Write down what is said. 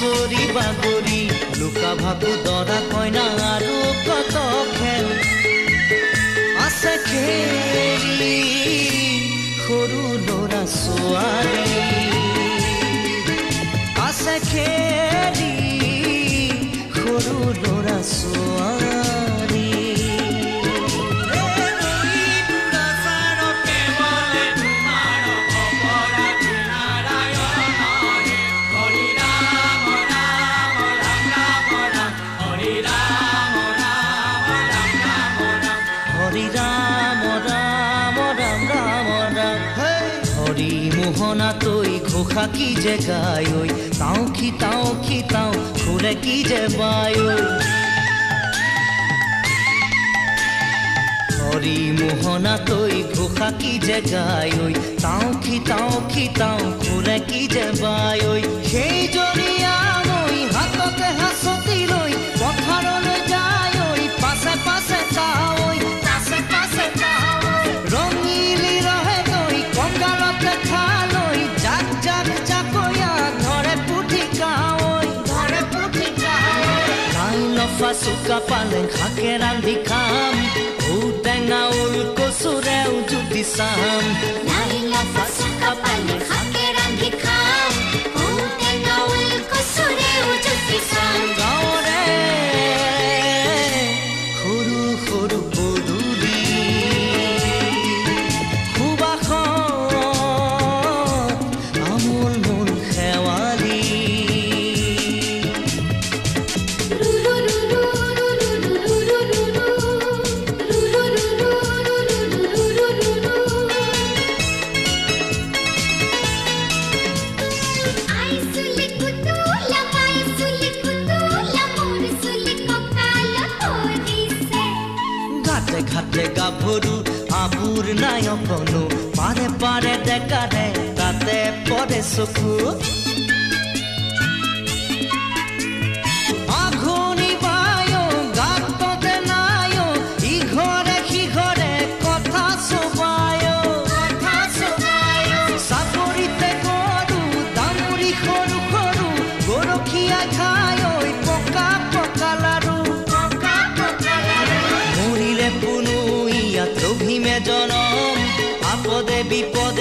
চৰি বাগৰি লুকা ভাকু দৰা কইনা আৰু কত খেল আছে খেলি সৰু ল'ৰা ছোৱালী আছে খেলি সৰু ল'ৰা ছোৱালী মোহনা তৈ ঘোষা কি যে গায় ঐ তাও খিতাও খুলে কি যে বায় হরি মোহনা তৈ ঘোষা কি যে গায় ঐ তাও খিতাও খুলে কি যে বায় সেই জৰিয়া মই হাততে হাসতি লৈ পথাৰলৈ যায় ঐ পাছে পাছে তাই ৰঙিলি ৰহে তৈ কঁকালতে খালৈ জাক জাক জাকয়া ধৰে পুঠি কাৱৈ কাই নফা চুকা পালেং শাকে ৰান্ধি খাম ঔটেঙা ওল কচুৰেও জুতি চাম নাই নফা চুকা পালেং শাকে ৰান্ধি খাম ঔটেঙা ওল কচুৰেও জুতি চাম গাঁৱৰে সৰু সৰু পদূলি ঘাটে গাভৰু আবুৰ নাই অকনো পাৰে পাৰে ডেকাৰে তাতে পৰে চকু আঘোনি বায় গাততে নাই ইঘৰে সিঘৰে কথা চবায় চাপৰিতে গৰু দামুৰি সৰু সৰু গৰখীয়া খায় পকা পকা লাৰু মৰিলে পুনু ইয়াত ৰহিমে জনম আপদে বিপদ